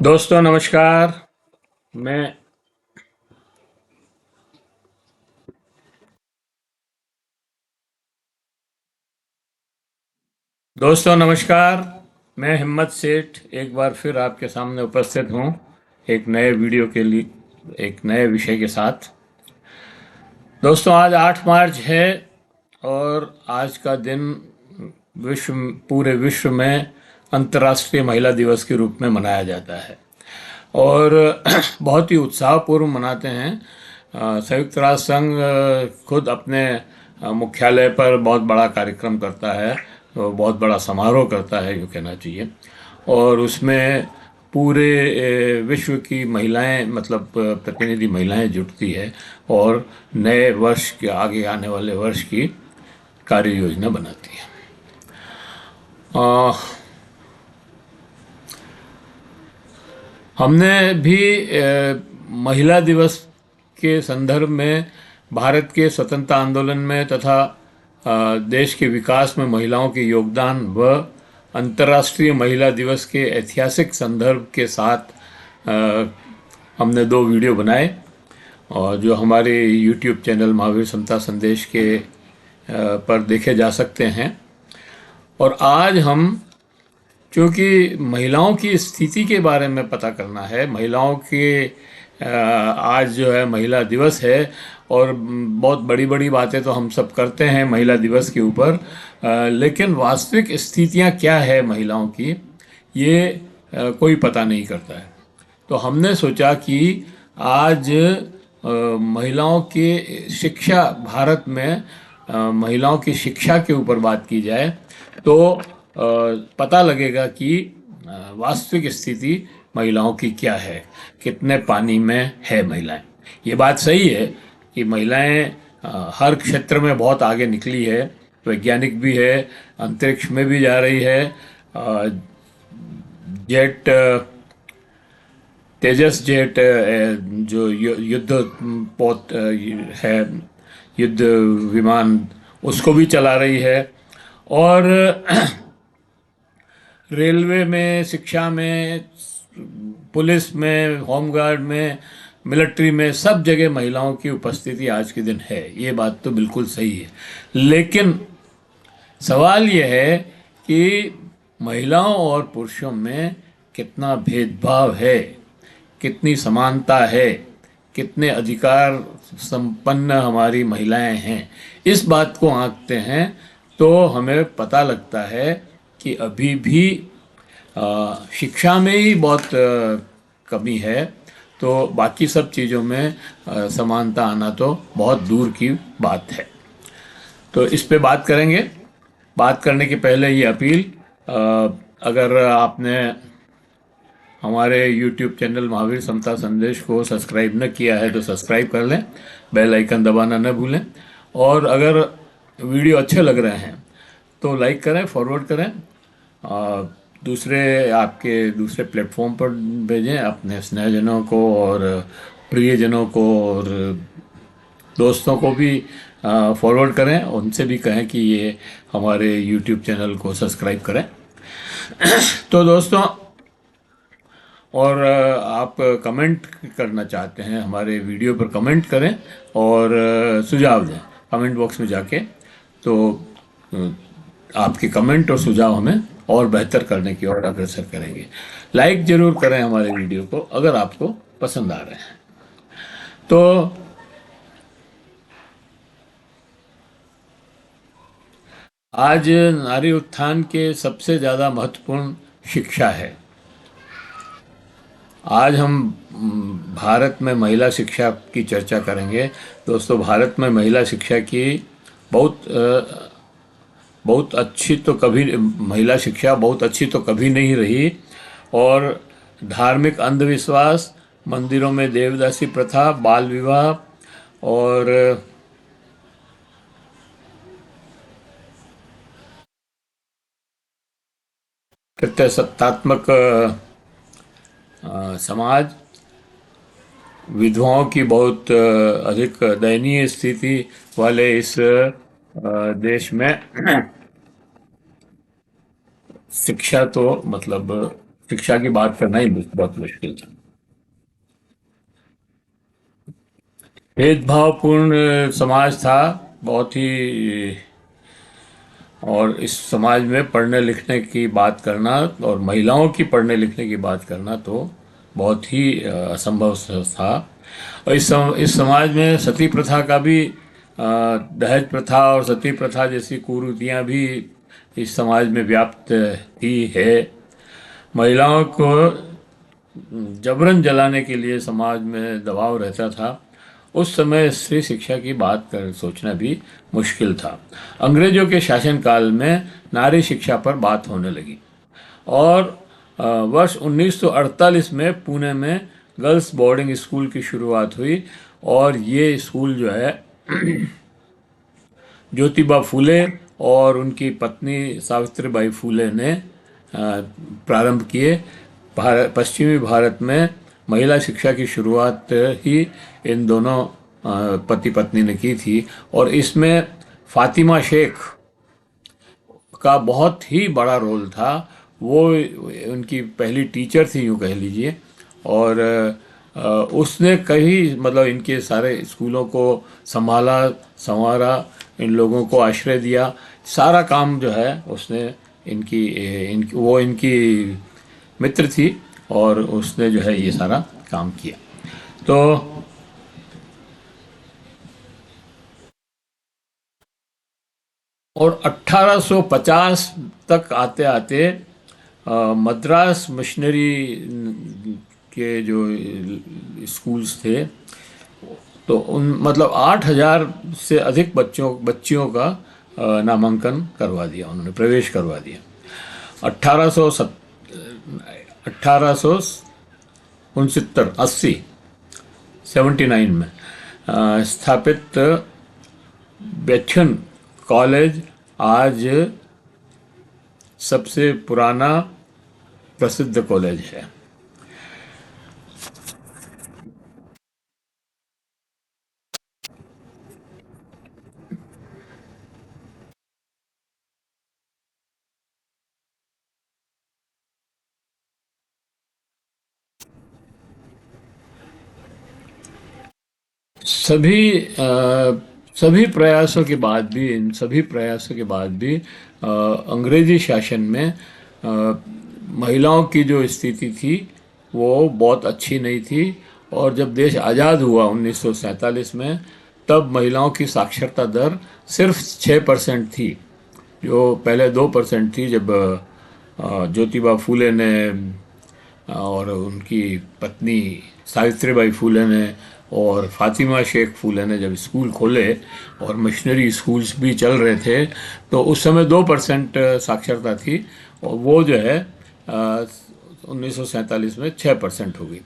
दोस्तों नमस्कार। मैं दोस्तों नमस्कार। मैं हिम्मत सेठ एक बार फिर आपके सामने उपस्थित हूँ एक नए वीडियो के लिए, एक नए विषय के साथ। दोस्तों आज 8 मार्च है और आज का दिन विश्व पूरे विश्व में अंतर्राष्ट्रीय महिला दिवस के रूप में मनाया जाता है और बहुत ही उत्साहपूर्व मनाते हैं। संयुक्त राष्ट्र संघ खुद अपने मुख्यालय पर बहुत बड़ा कार्यक्रम करता है, तो बहुत बड़ा समारोह करता है यूँ कहना चाहिए। और उसमें पूरे विश्व की महिलाएं, मतलब प्रतिनिधि महिलाएं जुटती है और नए वर्ष के आगे आने वाले वर्ष की कार्य योजना बनाती है। अ, हमने भी महिला दिवस के संदर्भ में भारत के स्वतंत्रता आंदोलन में तथा देश के विकास में महिलाओं के योगदान व अंतर्राष्ट्रीय महिला दिवस के ऐतिहासिक संदर्भ के साथ अ, हमने 2 वीडियो बनाए और जो हमारे यूट्यूब चैनल महावीर समता संदेश के पर देखे जा सकते हैं। और आज हम, क्योंकि महिलाओं की स्थिति के बारे में पता करना है, महिलाओं के आज जो है महिला दिवस है और बहुत बड़ी बड़ी बातें तो हम सब करते हैं महिला दिवस के ऊपर, लेकिन वास्तविक स्थितियां क्या है महिलाओं की, ये कोई पता नहीं करता है। तो हमने सोचा कि आज महिलाओं की शिक्षा, भारत में महिलाओं की शिक्षा के ऊपर बात की जाए तो पता लगेगा कि वास्तविक स्थिति महिलाओं की क्या है, कितने पानी में है महिलाएं। ये बात सही है कि महिलाएं हर क्षेत्र में बहुत आगे निकली है, वैज्ञानिक भी है, अंतरिक्ष में भी जा रही है। जेट तेजस जेट जो युद्ध पोत है, युद्ध विमान, उसको भी चला रही है। और रेलवे में, शिक्षा में, पुलिस में, होमगार्ड में, मिलिट्री में, सब जगह महिलाओं की उपस्थिति आज के दिन है। ये बात तो बिल्कुल सही है, लेकिन सवाल यह है कि महिलाओं और पुरुषों में कितना भेदभाव है, कितनी समानता है, कितने अधिकार संपन्न हमारी महिलाएं हैं। इस बात को आंकते हैं तो हमें पता लगता है कि अभी भी शिक्षा में ही बहुत कमी है, तो बाकी सब चीज़ों में समानता आना तो बहुत दूर की बात है। तो इस पे बात करेंगे। बात करने के पहले ये अपील, अगर आपने हमारे YouTube चैनल महावीर समता संदेश को सब्सक्राइब न किया है तो सब्सक्राइब कर लें, बेल आइकन दबाना न भूलें। और अगर वीडियो अच्छे लग रहे हैं तो लाइक करें, फॉरवर्ड करें, दूसरे आपके दूसरे प्लेटफॉर्म पर भेजें अपने स्नेहजनों को और प्रियजनों को, और दोस्तों को भी फॉरवर्ड करें, उनसे भी कहें कि ये हमारे यूट्यूब चैनल को सब्सक्राइब करें। तो दोस्तों, और आप कमेंट करना चाहते हैं हमारे वीडियो पर, कमेंट करें और सुझाव दें कमेंट बॉक्स में जाके। तो अ, आपके कमेंट और सुझाव हमें और बेहतर करने की ओर अग्रसर करेंगे। लाइक जरूर करें हमारे वीडियो को अगर आपको पसंद आ रहे हैं तो। आज नारी उत्थान के सबसे ज़्यादा महत्वपूर्ण शिक्षा है। आज हम भारत में महिला शिक्षा की चर्चा करेंगे। दोस्तों, भारत में महिला शिक्षा की बहुत अच्छी तो कभी, महिला शिक्षा बहुत अच्छी तो कभी नहीं रही। और धार्मिक अंधविश्वास, मंदिरों में देवदासी प्रथा, बाल विवाह और प्रत्यसत्तात्मक समाज, विधवाओं की बहुत अधिक दयनीय स्थिति वाले इस देश में शिक्षा तो मतलब शिक्षा की बात करना ही बहुत मुश्किल था। भेदभावपूर्ण समाज था बहुत ही। और इस समाज में पढ़ने लिखने की बात करना और महिलाओं की पढ़ने लिखने की बात करना तो बहुत ही असंभव था। और इस समाज में सती प्रथा का भी दहेज प्रथा और सती प्रथा जैसी कुरीतियाँ भी इस समाज में व्याप्त ही है। महिलाओं को जबरन जलाने के लिए समाज में दबाव रहता था। उस समय स्त्री शिक्षा की बात कर सोचना भी मुश्किल था। अंग्रेजों के शासनकाल में नारी शिक्षा पर बात होने लगी और वर्ष 1948 में पुणे में गर्ल्स बोर्डिंग स्कूल की शुरुआत हुई। और ये स्कूल जो है ज्योतिबा फूले और उनकी पत्नी सावित्रीबाई फूले ने प्रारंभ किए। पश्चिमी भारत में महिला शिक्षा की शुरुआत ही इन दोनों पति पत्नी ने की थी। और इसमें फातिमा शेख का बहुत ही बड़ा रोल था। वो उनकी पहली टीचर थी यूँ कह लीजिए। और उसने कई मतलब इनके सारे स्कूलों को संभाला, संवारा, इन लोगों को आश्रय दिया। सारा काम जो है उसने इनकी मित्र थी और उसने जो है ये सारा काम किया। तो और 1850 तक आते आते मद्रास मिशनरी के जो स्कूल्स थे तो उन मतलब 8,000 से अधिक बच्चियों का नामांकन करवा दिया, उन्होंने प्रवेश करवा दिया। 1869 79 में स्थापित बेथुन कॉलेज आज सबसे पुराना प्रसिद्ध कॉलेज है। सभी प्रयासों के बाद भी इन सभी प्रयासों के बाद भी अंग्रेजी शासन में महिलाओं की जो स्थिति थी वो बहुत अच्छी नहीं थी। और जब देश आज़ाद हुआ 1947 में तब महिलाओं की साक्षरता दर सिर्फ 6% थी, जो पहले 2% थी जब ज्योतिबा फूले ने और उनकी पत्नी सावित्रीबाई फूले ने और फातिमा शेख फूले ने जब स्कूल खोले और मिशनरी स्कूल्स भी चल रहे थे तो उस समय 2% साक्षरता थी। और वो जो है 1947 में 6% हो गई।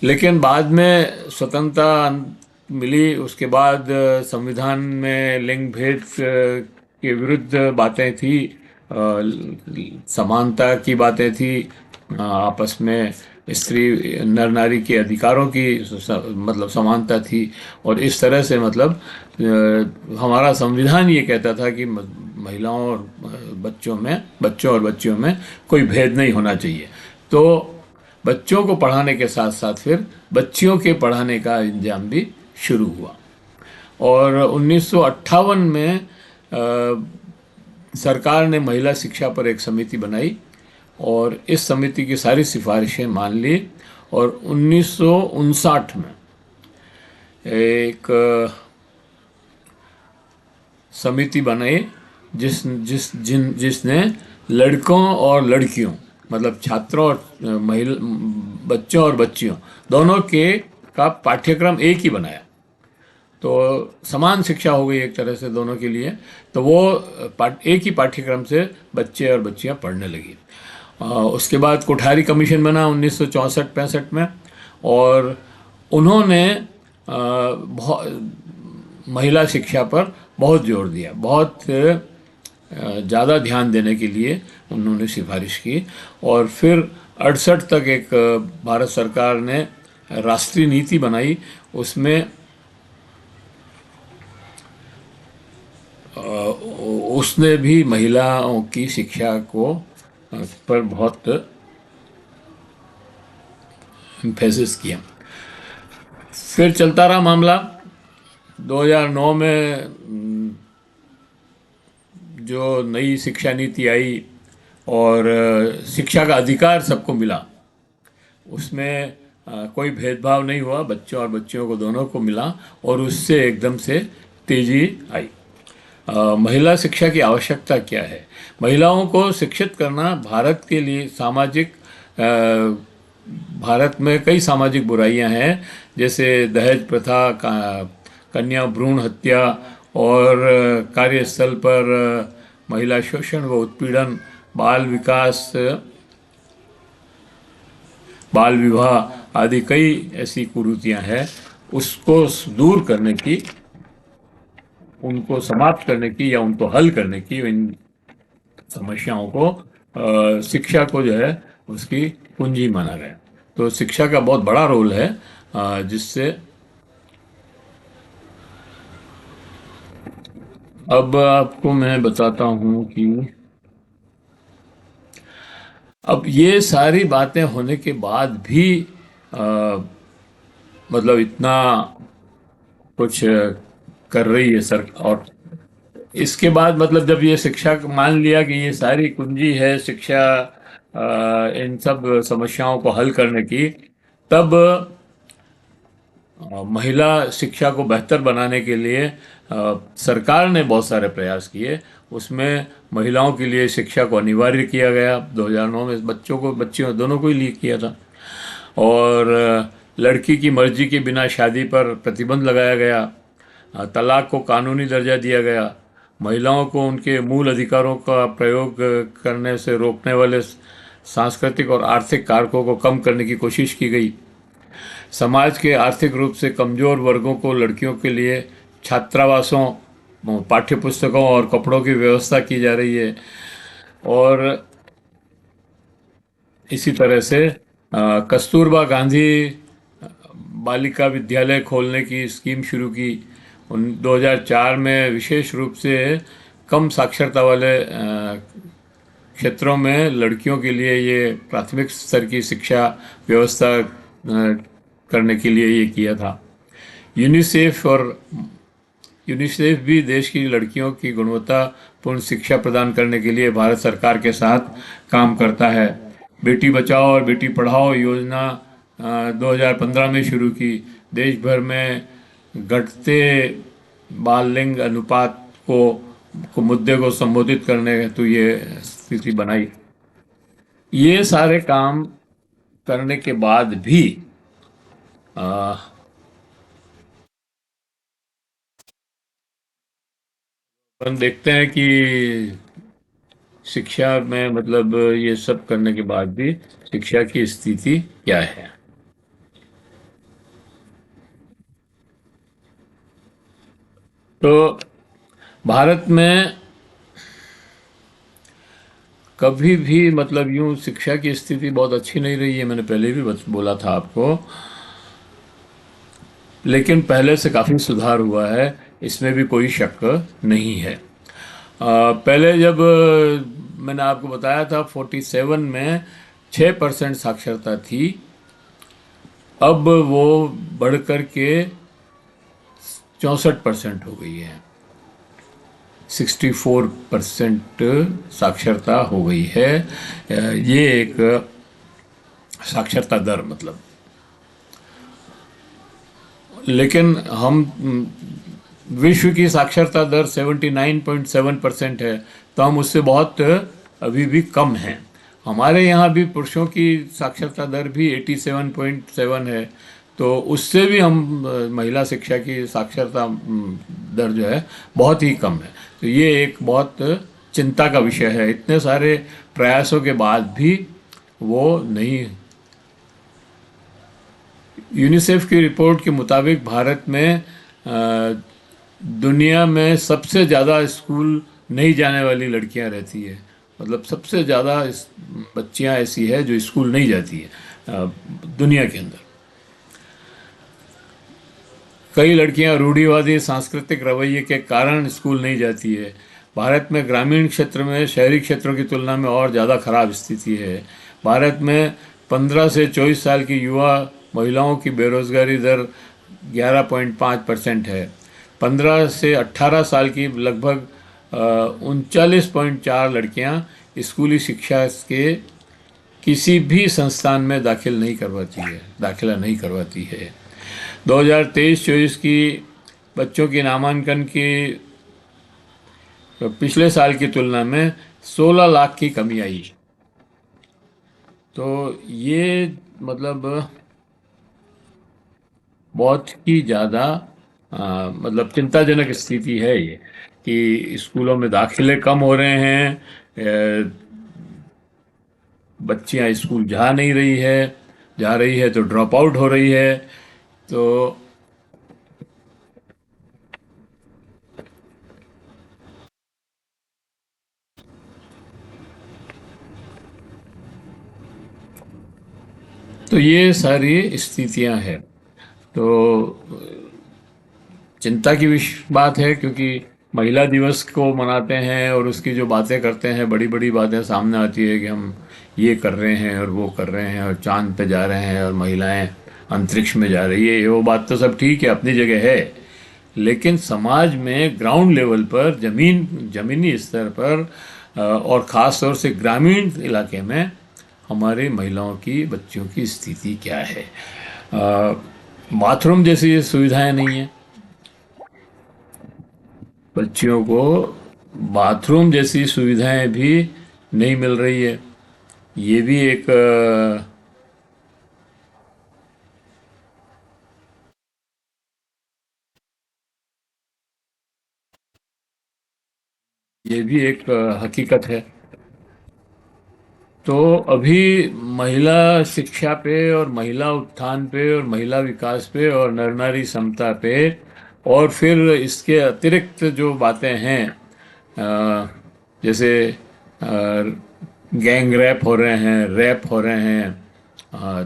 लेकिन बाद में स्वतंत्रता मिली उसके बाद संविधान में लिंग भेद के विरुद्ध बातें थी, समानता की बातें थी, आपस में स्त्री नर नारी के अधिकारों की मतलब समानता थी। और इस तरह से मतलब हमारा संविधान ये कहता था कि महिलाओं और बच्चों और बच्चियों में कोई भेद नहीं होना चाहिए। तो बच्चों को पढ़ाने के साथ साथ फिर बच्चियों के पढ़ाने का इंतजाम भी शुरू हुआ। और 1958 में सरकार ने महिला शिक्षा पर एक समिति बनाई और इस समिति की सारी सिफारिशें मान ली। और 1959 में एक समिति बनाई जिसने लड़कों और लड़कियों मतलब छात्रों और महिला बच्चों और बच्चियों दोनों के का पाठ्यक्रम एक ही बनाया। तो समान शिक्षा हो गई एक तरह से दोनों के लिए। तो वो एक ही पाठ्यक्रम से बच्चे और बच्चियां पढ़ने लगी। उसके बाद कोठारी कमीशन बना 1964-65 में और उन्होंने महिला शिक्षा पर बहुत जोर दिया, बहुत ज़्यादा ध्यान देने के लिए उन्होंने सिफारिश की। और फिर 68 तक एक भारत सरकार ने राष्ट्रीय नीति बनाई। उसमें उसने भी महिलाओं की शिक्षा को पर बहुत एम्फेसिस किया। फिर चलता रहा मामला। 2009 में जो नई शिक्षा नीति आई और शिक्षा का अधिकार सबको मिला, उसमें कोई भेदभाव नहीं हुआ, बच्चों और बच्चियों को दोनों को मिला, और उससे एकदम से तेजी आई। महिला शिक्षा की आवश्यकता क्या है? महिलाओं को शिक्षित करना भारत के लिए सामाजिक भारत में कई सामाजिक बुराइयां हैं, जैसे दहेज प्रथा, कन्या भ्रूण हत्या और कार्यस्थल पर महिला शोषण व उत्पीड़न, बाल विकास, बाल विवाह आदि कई ऐसी कुरीतियां हैं। उसको दूर करने की, उनको समाप्त करने की या उनको हल करने की, इन समस्याओं को शिक्षा को जो है उसकी कुंजी माना गया। तो शिक्षा का बहुत बड़ा रोल है, जिससे अब आपको मैं बताता हूँ कि अब ये सारी बातें होने के बाद भी मतलब इतना कुछ कर रही है सरकार, और इसके बाद मतलब जब ये शिक्षा मान लिया कि ये सारी कुंजी है शिक्षा इन सब समस्याओं को हल करने की, तब महिला शिक्षा को बेहतर बनाने के लिए सरकार ने बहुत सारे प्रयास किए। उसमें महिलाओं के लिए शिक्षा को अनिवार्य किया गया 2009 में, बच्चों को, बच्चियों दोनों को ही लिए किया था। और लड़की की मर्जी के बिना शादी पर प्रतिबंध लगाया गया। तलाक को कानूनी दर्जा दिया गया। महिलाओं को उनके मूल अधिकारों का प्रयोग करने से रोकने वाले सांस्कृतिक और आर्थिक कारकों को कम करने की कोशिश की गई। समाज के आर्थिक रूप से कमजोर वर्गों को लड़कियों के लिए छात्रावासों, पाठ्य पुस्तकों और कपड़ों की व्यवस्था की जा रही है। और इसी तरह से कस्तूरबा गांधी बालिका विद्यालय खोलने की स्कीम शुरू की। 2004 में विशेष रूप से कम साक्षरता वाले क्षेत्रों में लड़कियों के लिए ये प्राथमिक स्तर की शिक्षा व्यवस्था करने के लिए ये किया था। यूनिसेफ भी देश की लड़कियों की गुणवत्तापूर्ण शिक्षा प्रदान करने के लिए भारत सरकार के साथ काम करता है। बेटी बचाओ और बेटी पढ़ाओ योजना 2015 में शुरू की। देश भर में घटते बाल लिंग अनुपात को मुद्दे को संबोधित करने हेतु ये स्थिति बनाई। ये सारे काम करने के बाद भी हम देखते हैं कि शिक्षा में मतलब ये सब करने के बाद भी शिक्षा की स्थिति क्या है। तो भारत में कभी भी मतलब यूं शिक्षा की स्थिति बहुत अच्छी नहीं रही है, मैंने पहले भी बोला था आपको, लेकिन पहले से काफ़ी सुधार हुआ है, इसमें भी कोई शक नहीं है। पहले जब मैंने आपको बताया था 47 में 6% साक्षरता थी, अब वो बढ़कर के 64% हो गई है। 64% साक्षरता हो गई है। ये एक साक्षरता दर मतलब, लेकिन हम विश्व की साक्षरता दर 79.7% है, तो हम उससे बहुत अभी भी कम हैं। हमारे यहाँ भी पुरुषों की साक्षरता दर भी 87.7 है, तो उससे भी हम महिला शिक्षा की साक्षरता दर जो है बहुत ही कम है। तो ये एक बहुत चिंता का विषय है। इतने सारे प्रयासों के बाद भी वो नहीं। यूनिसेफ की रिपोर्ट के मुताबिक भारत में दुनिया में सबसे ज़्यादा स्कूल नहीं जाने वाली लड़कियां रहती है। मतलब सबसे ज़्यादा बच्चियां ऐसी है जो स्कूल नहीं जाती है दुनिया के अंदर। कई लड़कियां रूढ़िवादी सांस्कृतिक रवैये के कारण स्कूल नहीं जाती है। भारत में ग्रामीण क्षेत्र में शहरी क्षेत्रों की तुलना में और ज़्यादा खराब स्थिति है। भारत में 15 से 24 साल की युवा महिलाओं की बेरोजगारी दर 11.5% है। 15 से 18 साल की लगभग 39.4 लड़कियां स्कूली शिक्षा के किसी भी संस्थान में दाखिला नहीं करवाती है। 2023-24 की बच्चों की नामांकन की पिछले साल की तुलना में 16 लाख की कमी आई। तो ये मतलब बहुत ही ज़्यादा मतलब चिंताजनक स्थिति है ये, कि स्कूलों में दाखिले कम हो रहे हैं, बच्चियां स्कूल जा रही है तो ड्रॉप आउट हो रही है। तो ये सारी स्थितियां हैं। तो चिंता की बात है, क्योंकि महिला दिवस को मनाते हैं और उसकी जो बातें करते हैं, बड़ी बड़ी बातें सामने आती है कि हम ये कर रहे हैं और वो कर रहे हैं और चांद पे जा रहे हैं और महिलाएं अंतरिक्ष में जा रही है। वो बात तो सब ठीक है, अपनी जगह है, लेकिन समाज में ग्राउंड लेवल पर जमीनी स्तर पर और ख़ास तौर से ग्रामीण इलाके में हमारी महिलाओं की, बच्चियों की स्थिति क्या है। बाथरूम जैसी सुविधाएं नहीं है बच्चियों को, बाथरूम जैसी सुविधाएं भी नहीं मिल रही है। ये भी एक हकीकत है। तो अभी महिला शिक्षा पे और महिला उत्थान पे और महिला विकास पे और नर नारी समता पे, और फिर इसके अतिरिक्त जो बातें हैं, जैसे गैंग रेप हो रहे हैं, अ,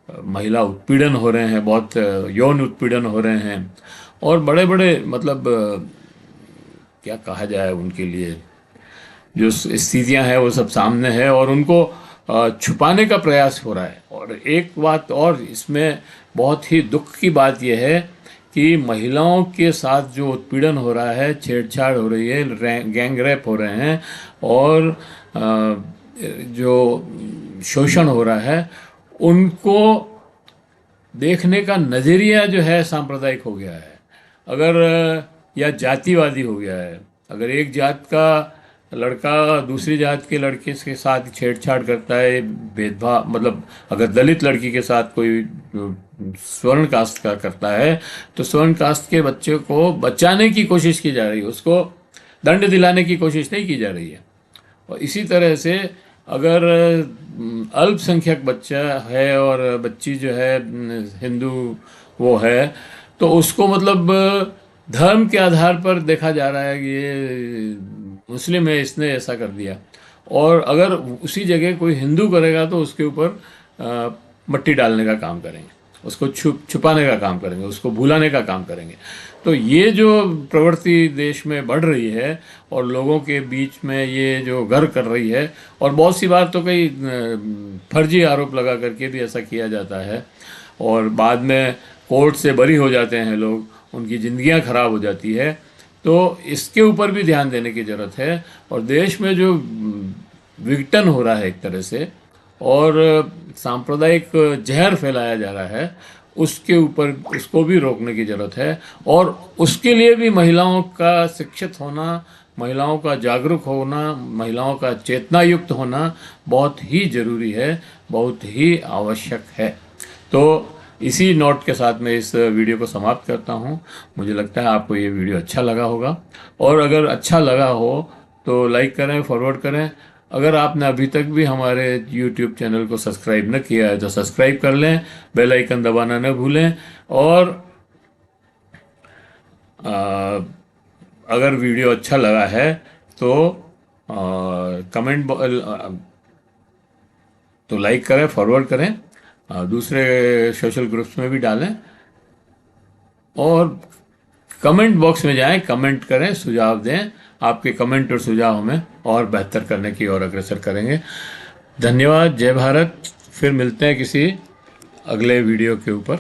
महिला उत्पीड़न हो रहे हैं, बहुत यौन उत्पीड़न हो रहे हैं, और बड़े बड़े मतलब क्या कहा जाए उनके लिए, जो स्थितियां हैं वो सब सामने है और उनको छुपाने का प्रयास हो रहा है। और एक बात और इसमें बहुत ही दुख की बात यह है कि महिलाओं के साथ जो उत्पीड़न हो रहा है, छेड़छाड़ हो रही है, गैंग रेप हो रहे हैं, और जो शोषण हो रहा है, उनको देखने का नज़रिया जो है सांप्रदायिक हो गया है, अगर या जातिवादी हो गया है। अगर एक जात का लड़का दूसरी जात के लड़के के साथ छेड़छाड़ करता है, भेदभाव, मतलब अगर दलित लड़की के साथ कोई स्वर्ण कास्ट का करता है, तो स्वर्ण कास्ट के बच्चे को बचाने की कोशिश की जा रही है, उसको दंड दिलाने की कोशिश नहीं की जा रही है। और इसी तरह से अगर अल्पसंख्यक बच्चा है और बच्ची जो है हिंदू वो है, तो उसको मतलब धर्म के आधार पर देखा जा रहा है कि ये मुस्लिम है, इसने ऐसा कर दिया। और अगर उसी जगह कोई हिंदू करेगा तो उसके ऊपर मट्टी डालने का काम करेंगे, उसको छुपाने का काम करेंगे, उसको भुलाने का काम करेंगे। तो ये जो प्रवृत्ति देश में बढ़ रही है और लोगों के बीच में ये जो घर कर रही है, और बहुत सी बार तो कई फर्जी आरोप लगा करके भी ऐसा किया जाता है, और बाद में कोर्ट से बरी हो जाते हैं लोग, उनकी ज़िंदगियां खराब हो जाती है। तो इसके ऊपर भी ध्यान देने की ज़रूरत है। और देश में जो विघटन हो रहा है एक तरह से, और सांप्रदायिक जहर फैलाया जा रहा है, उसके ऊपर उसको भी रोकने की ज़रूरत है। और उसके लिए भी महिलाओं का शिक्षित होना, महिलाओं का जागरूक होना, महिलाओं का चेतना युक्त होना बहुत ही ज़रूरी है, बहुत ही आवश्यक है। तो इसी नोट के साथ मैं इस वीडियो को समाप्त करता हूँ। मुझे लगता है आपको ये वीडियो अच्छा लगा होगा, और अगर अच्छा लगा हो तो लाइक करें, फॉरवर्ड करें। अगर आपने अभी तक भी हमारे YouTube चैनल को सब्सक्राइब न किया है तो सब्सक्राइब कर लें, बेल आइकन दबाना न भूलें। और आ, अगर वीडियो अच्छा लगा है तो कमेंट तो लाइक करें, फॉरवर्ड करें, दूसरे सोशल ग्रुप्स में भी डालें, और कमेंट बॉक्स में जाएं, कमेंट करें, सुझाव दें। आपके कमेंट और सुझाव हमें और बेहतर करने की ओर अग्रसर करेंगे। धन्यवाद। जय भारत। फिर मिलते हैं किसी अगले वीडियो के ऊपर।